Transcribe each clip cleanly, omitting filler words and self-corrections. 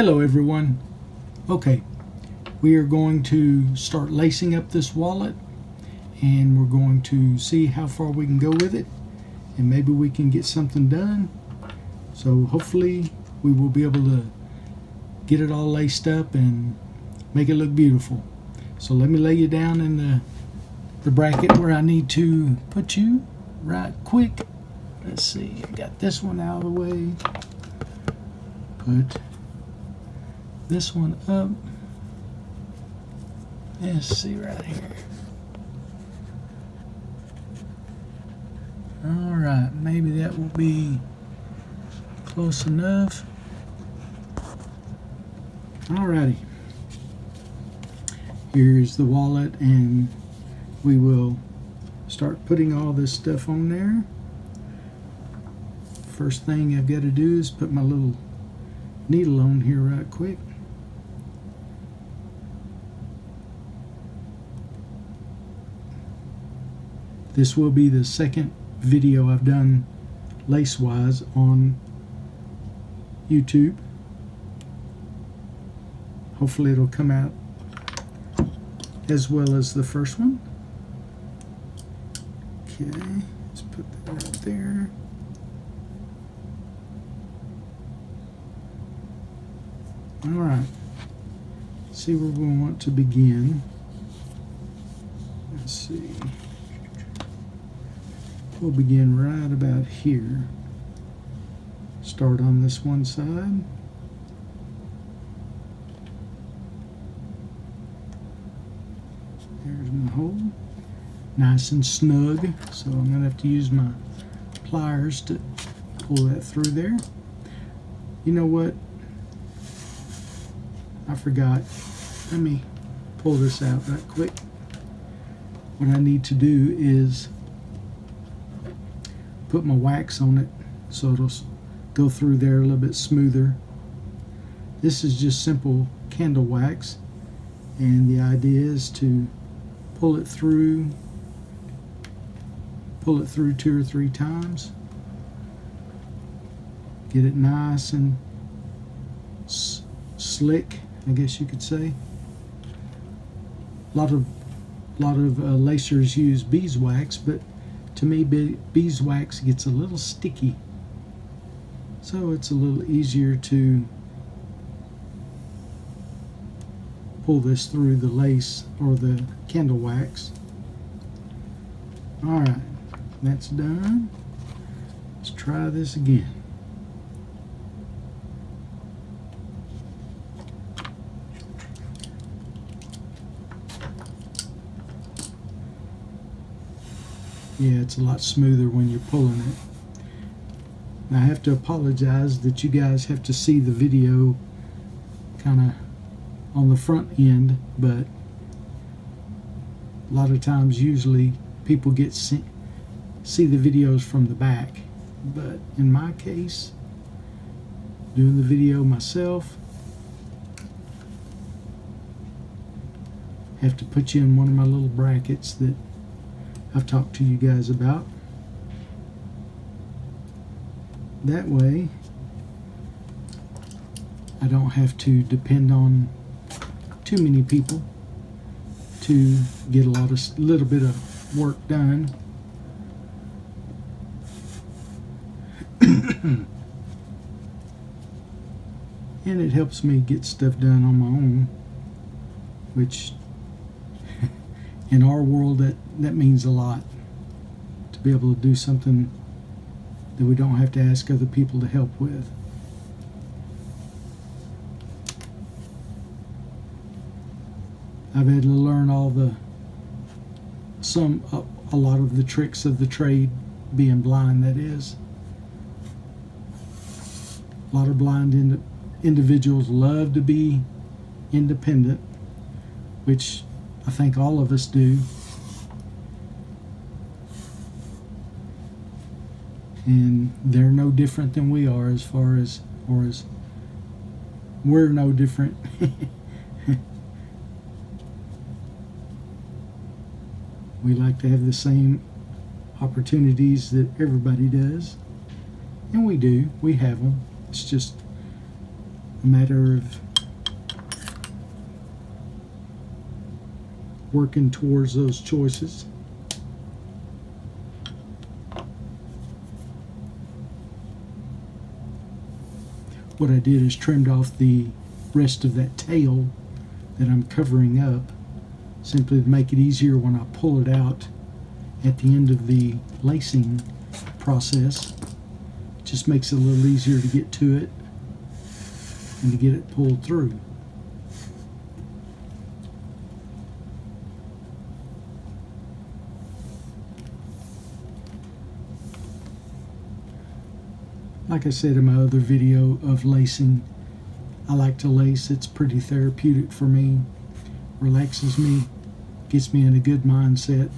Hello everyone. Okay, we are going to start lacing up this wallet and we're going to see how far we can go with it and maybe we can get something done. So hopefully we will be able to get it all laced up and make it look beautiful. So let me lay you down in the bracket where I need to put you right quick. Let's see, I got this one out of the way. Put this one up. Let's see right here. Alright, maybe that will be close enough. Alrighty. Here's the wallet and we will start putting all this stuff on there. First thing I've got to do is put my little needle on here right quick. This will be the second video I've done lace-wise on YouTube. Hopefully it'll come out as well as the first one. Okay, let's put that right there. Alright, see where we want to begin. Let's see. We'll begin right about here. Start on this one side. There's my hole. Nice and snug, so I'm going to have to use my pliers to pull that through there. You know what? I forgot. Let me pull this out right quick. What I need to do is put my wax on it so it'll go through there a little bit smoother. This is just simple candle wax, and the idea is to pull it through 2 or 3 times, get it nice and slick, I guess you could say. A lot of lacers use beeswax, but to me beeswax gets a little sticky, so it's a little easier to pull this through the lace or the candle wax. Alright, that's done. Let's try this again. Yeah, it's a lot smoother when you're pulling it. Now, I have to apologize that you guys have to see the video kind of on the front end, but a lot of times usually people get see the videos from the back. But in my case, doing the video myself, have to put you in one of my little brackets that I've talked to you guys about. That way I don't have to depend on too many people to get a little bit of work done. And it helps me get stuff done on my own, which in our world that means a lot, to be able to do something that we don't have to ask other people to help with. I've had to learn a lot of the tricks of the trade, being blind, that is. A lot of blind individuals love to be independent, which I think all of us do. And they're no different than we are, as we're no different. We like to have the same opportunities that everybody does. And we do. We have them. It's just a matter of working towards those choices. What I did is trimmed off the rest of that tail that I'm covering up, simply to make it easier when I pull it out at the end of the lacing process. Just makes it a little easier to get to it and to get it pulled through. Like I said in my other video of lacing, I like to lace. It's pretty therapeutic for me, relaxes me, gets me in a good mindset.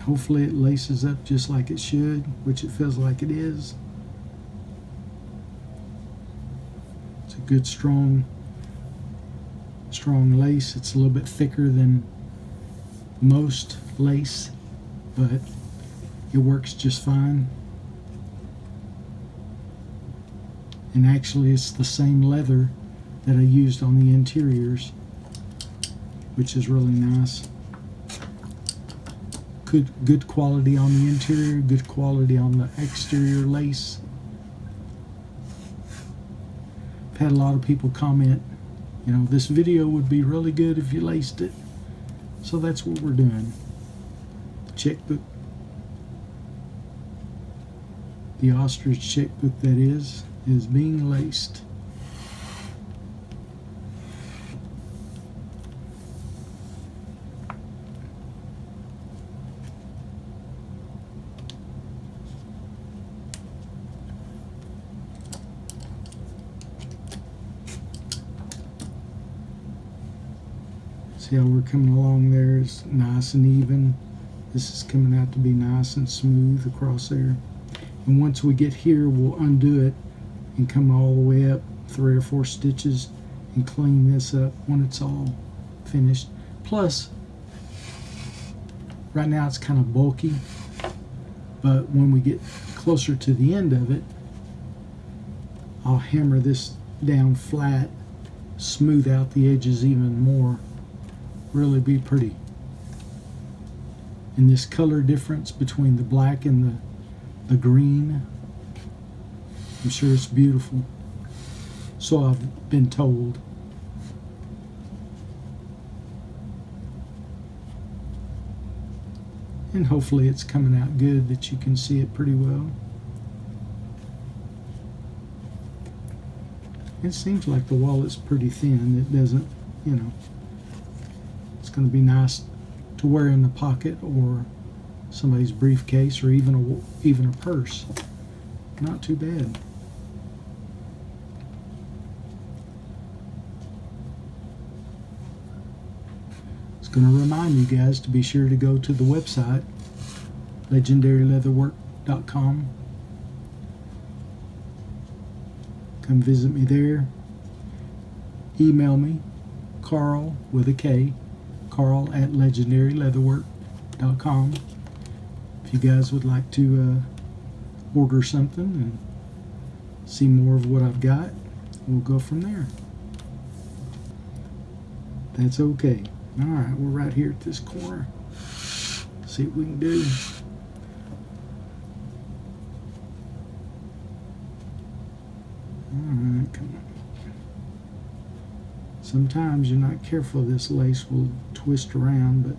Hopefully it laces up just like it should, which it feels like it is. It's a good strong lace. It's a little bit thicker than most lace, but it works just fine. And actually it's the same leather that I used on the interiors, which is really nice. Good quality on the interior, good quality on the exterior lace. I've had a lot of people comment, you know, this video would be really good if you laced it. So that's what we're doing. The checkbook, the Ostrich checkbook that is being laced. See how we're coming along there? It's nice and even. This is coming out to be nice and smooth across there. And once we get here, we'll undo it and come all the way up 3 or 4 stitches and clean this up when it's all finished. Plus, right now it's kind of bulky, but when we get closer to the end of it, I'll hammer this down flat, smooth out the edges even more. Really be pretty. And this color difference between the black and the green, I'm sure it's beautiful. So I've been told. And hopefully it's coming out good, that you can see it pretty well. It seems like the wallet's pretty thin. It doesn't, you know, it's going to be nice to wear in the pocket or somebody's briefcase, or even a purse. Not too bad. It's going to remind you guys to be sure to go to the website, legendaryleatherwork.com. Come visit me there. Email me, Carl with a K, Carl@legendaryleatherwork.com. If you guys would like to order something and see more of what I've got, we'll go from there. That's okay. Alright, we're right here at this corner. See what we can do. Alright, come on. Sometimes you're not careful, this lace will twist around, but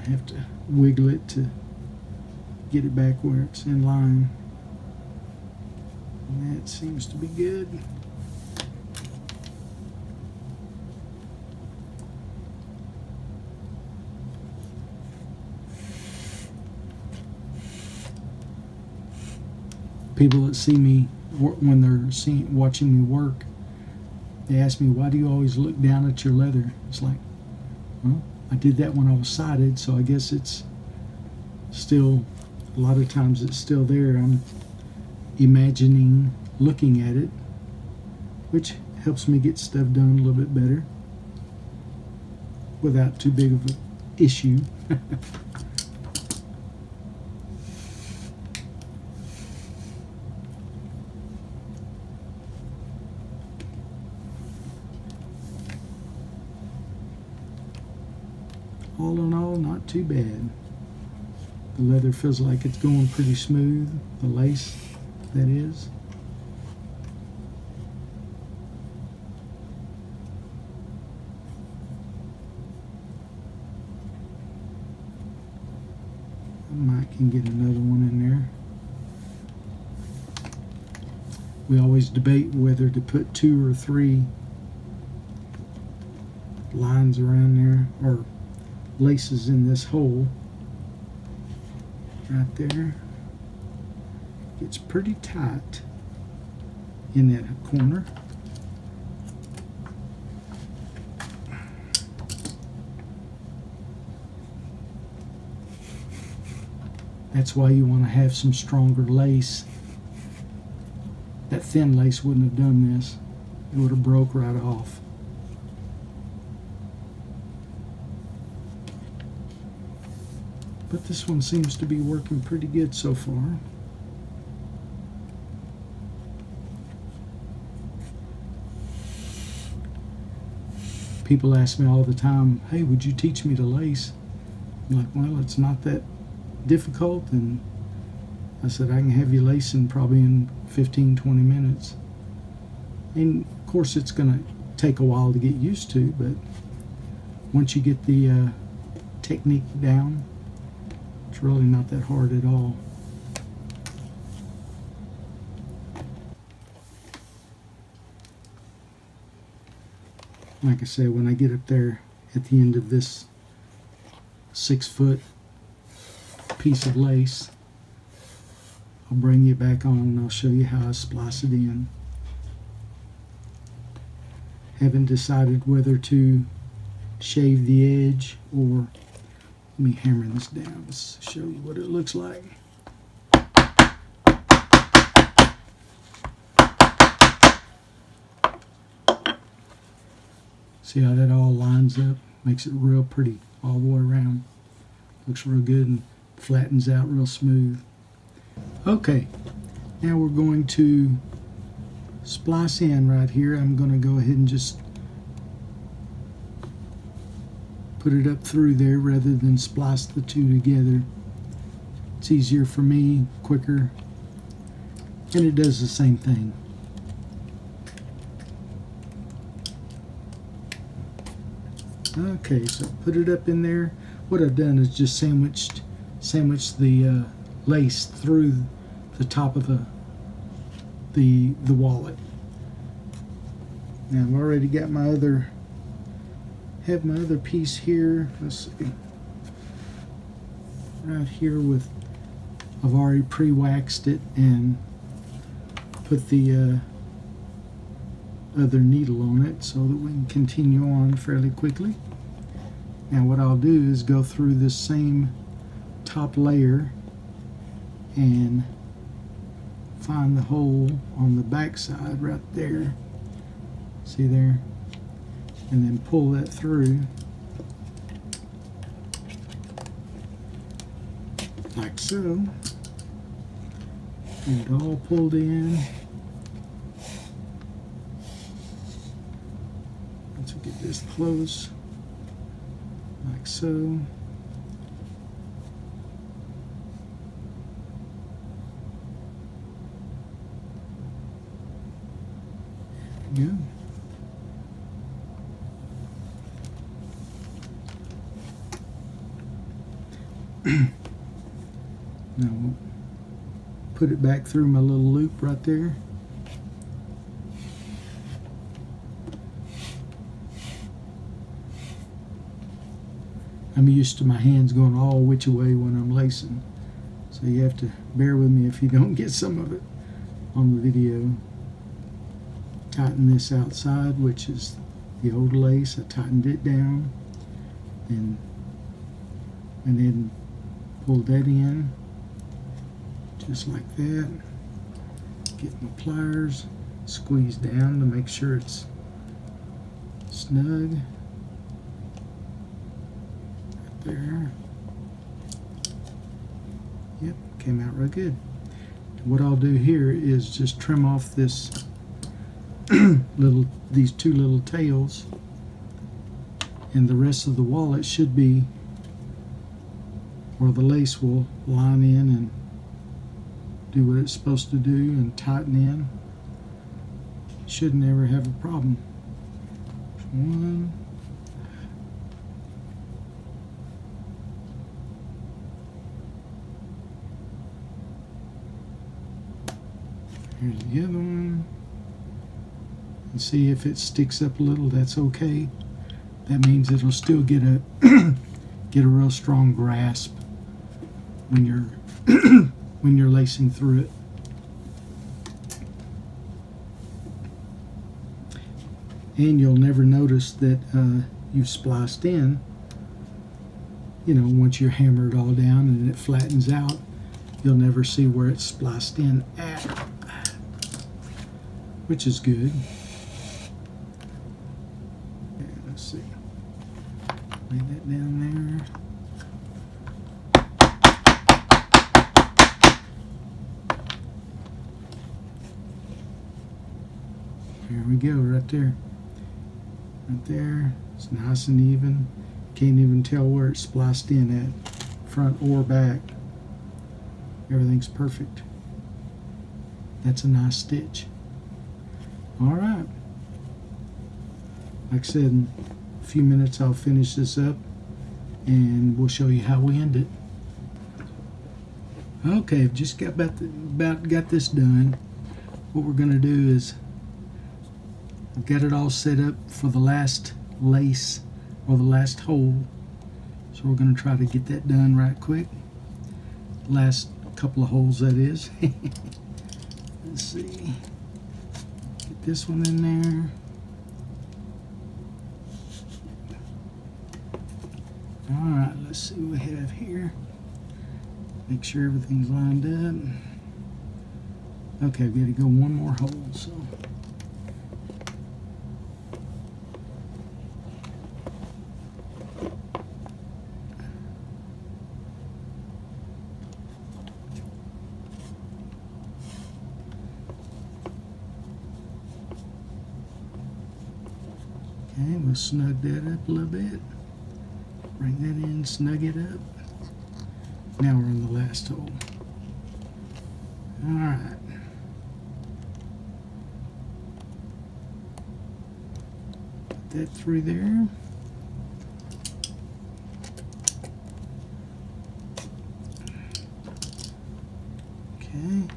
I have to wiggle it to get it back where it's in line. And that seems to be good. People that see me when they're watching me work, they ask me, why do you always look down at your leather? It's like, well, I did that when I was sighted, so I guess it's still, a lot of times it's still there. I'm imagining looking at it, which helps me get stuff done a little bit better without too big of an issue. all in all, not too bad. The leather feels like it's going pretty smooth, the lace, that is. I might can get another one in there. We always debate whether to put 2 or 3 lines around there, or laces in this hole right there. Gets pretty tight in that corner. That's why you want to have some stronger lace. That thin lace wouldn't have done this. It would have broke right off. But this one seems to be working pretty good so far. People ask me all the time, hey, would you teach me to lace? I'm like, well, it's not that difficult. And I said, I can have you lacing probably in 15-20 minutes. And of course it's going to take a while to get used to, but once you get the technique down, it's really not that hard at all. Like I said, when I get up there at the end of this 6-foot piece of lace, I'll bring you back on and I'll show you how I splice it in. Haven't decided whether to shave the edge or, let me hammer this down to show you what it looks like. See how that all lines up? Makes it real pretty all the way around. Looks real good and flattens out real smooth. Okay, now we're going to splice in right here. I'm going to go ahead and just put it up through there rather than splice the two together. It's easier for me, quicker, and it does the same thing. Okay, so put it up in there. What I've done is just sandwiched the lace through the top of the wallet. Now I've already got my other piece here. Let's see, right here with, I've already pre-waxed it and put the other needle on it so that we can continue on fairly quickly. Now what I'll do is go through this same top layer and find the hole on the back side right there. See there? And then pull that through like so. And it all pulled in. Let's get this close, like so. There we go. Now we'll put it back through my little loop right there. I'm used to my hands going all which way when I'm lacing, so you have to bear with me if you don't get some of it on the video. Tighten this outside, which is the old lace. I tightened it down and then pulled that in just like that. Get my pliers, squeeze down to make sure it's snug. There. Yep, came out real good. What I'll do here is just trim off this these two little tails, and the rest of the wallet should be or the lace will line in and do what it's supposed to do and tighten in. Should never have a problem. One. Here's the other one. And see if it sticks up a little, that's okay. That means it'll still get a get a real strong grasp when you're when you're lacing through it. And you'll never notice that you've spliced in. You know, once you hammer it all down and it flattens out, you'll never see where it's spliced in at, which is good. Okay, let's see. Lay that down there. There we go, right there. Right there. It's nice and even. Can't even tell where it's spliced in at, front or back. Everything's perfect. That's a nice stitch. Alright. Like I said, in a few minutes I'll finish this up and we'll show you how we end it. Okay, I've just got got this done. What we're going to do is I've got it all set up for the last lace or the last hole. So we're going to try to get that done right quick. Last couple of holes, that is. Let's see. Get this one in there. Alright, let's see what we have here. Make sure everything's lined up. Okay, I've got to go one more hole, so. Okay, we'll snug that up a little bit. Bring that in, snug it up. Now we're on the last hole. Alright. Put that through there. Okay.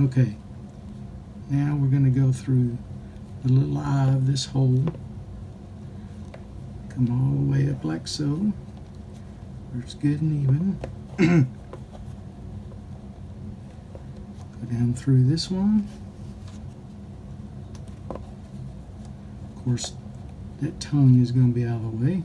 Okay, now we're going to go through the little eye of this hole, come all the way up like so, where it's good and even. Go down through this one. Of course, that tongue is going to be out of the way.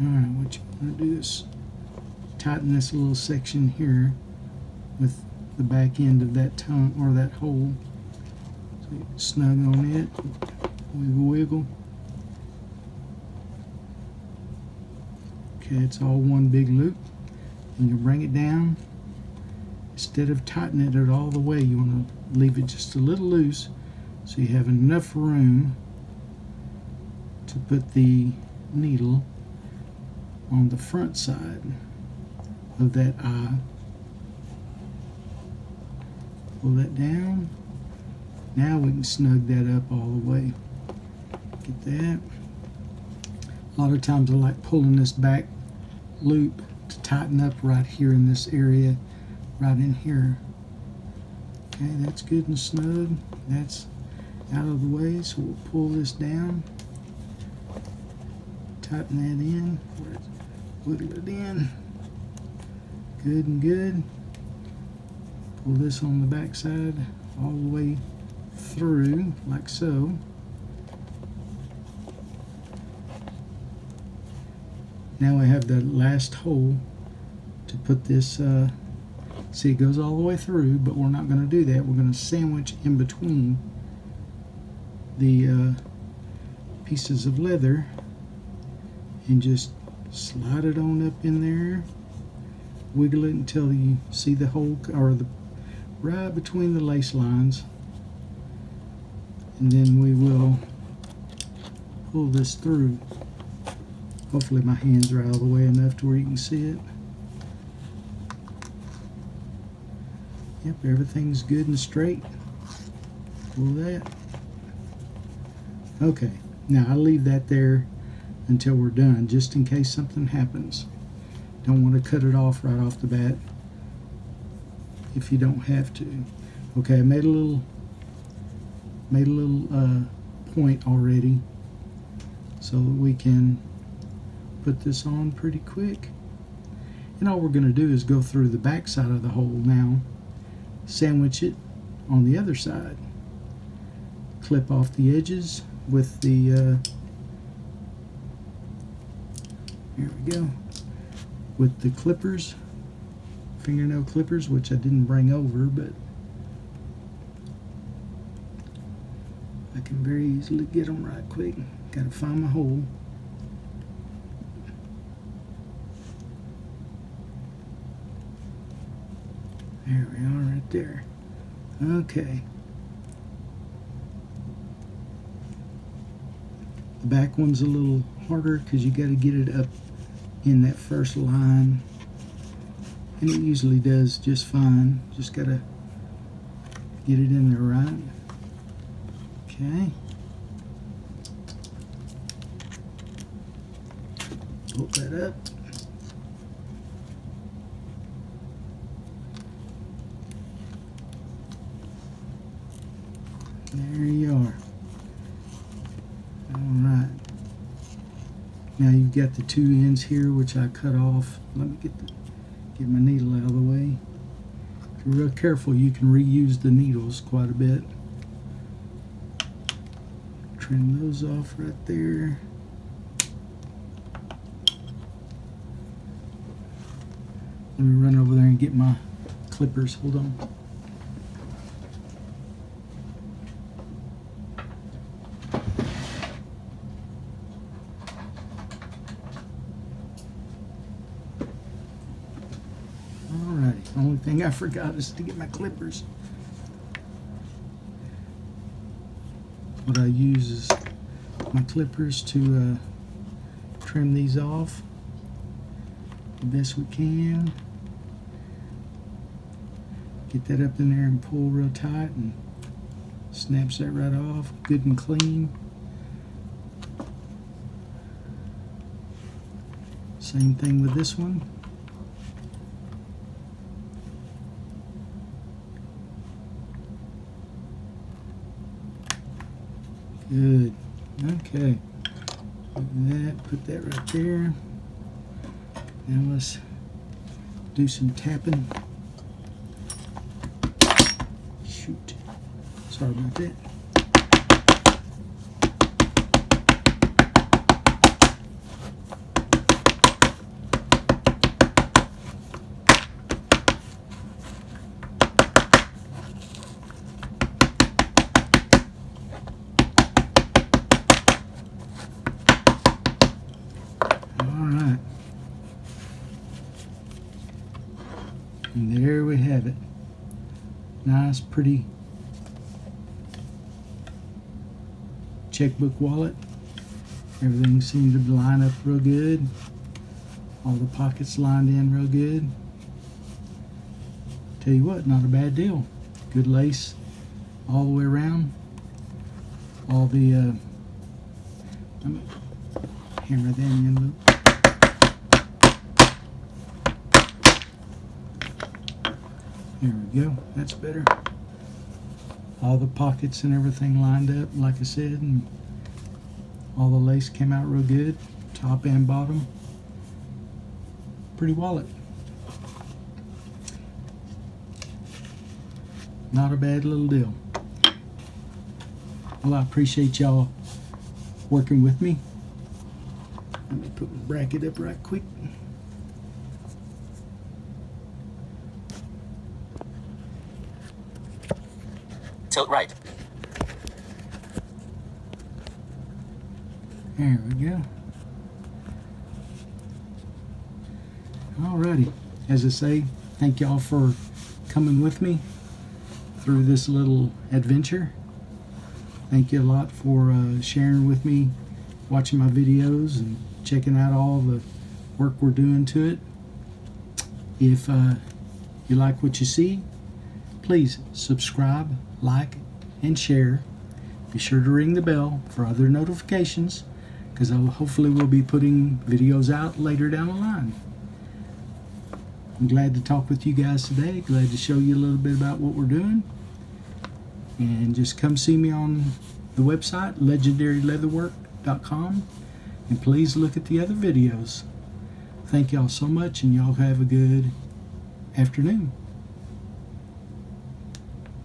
Alright, what you want to do is tighten this little section here with the back end of that tongue or that hole. So you snug on it, wiggle, wiggle. Okay, it's all one big loop. And you bring it down. Instead of tightening it all the way, you want to leave it just a little loose so you have enough room to put the needle on the front side of that eye. Pull that down. Now we can snug that up all the way. Get that. A lot of times I like pulling this back loop to tighten up right here in this area, right in here. Okay, that's good and snug. That's out of the way, so we'll pull this down. Tighten that in. Wiggle it in. Good and good. Pull this on the back side all the way through, like so. Now we have the last hole to put this See, it goes all the way through, but we're not going to do that. We're going to sandwich in between the pieces of leather and just slide it on up in there. Wiggle it until you see the hole, or the right between the lace lines, and then we will pull this through. Hopefully my hands are out of the way enough to where you can see it. Yep, everything's good and straight. Pull that. Okay, now I'll leave that there until we're done, just in case something happens. Don't want to cut it off right off the bat if you don't have to. Okay, I made a little point already so that we can put this on pretty quick. And all we're going to do is go through the back side of the hole now, sandwich it on the other side, clip off the edges with the here we go, with the clippers, fingernail clippers, which I didn't bring over, but I can very easily get them right quick. Gotta find my hole. There we are, right there. Okay. The back one's a little harder because you got to get it up in that first line, and it usually does just fine. Just got to get it in there right. Okay. Pull that up. There you are. Alright. Now you've got the two ends here, which I cut off. Let me get my needle out of the way. If you're real careful, you can reuse the needles quite a bit. Trim those off right there. Let me run over there and get my clippers. Hold on. Alrighty, only thing I forgot is to get my clippers. What I use is my clippers to trim these off the best we can. Get that up in there and pull real tight, and snaps that right off, good and clean. Same thing with this one. Good. Okay. Put that right there. Now let's do some tapping. Shoot. Sorry about that. And there we have it. Nice, pretty checkbook wallet. Everything seemed to line up real good. All the pockets lined in real good. Tell you what, not a bad deal. Good lace all the way around. All the, let me hammer that in a little. There we go, that's better. All the pockets and everything lined up, like I said, and all the lace came out real good, top and bottom. Pretty wallet. Not a bad little deal. Well, I appreciate y'all working with me. Let me put my bracket up right quick. Tilt right. There we go. Alrighty. As I say, thank y'all for coming with me through this little adventure. Thank you a lot for sharing with me, watching my videos, and checking out all the work we're doing to it. If you like what you see, please subscribe, like, and share. Be sure to ring the bell for other notifications, because hopefully we'll be putting videos out later down the line. I'm glad to talk with you guys today. Glad to show you a little bit about what we're doing. And just come see me on the website, legendaryleatherwork.com. And please look at the other videos. Thank y'all so much, and y'all have a good afternoon.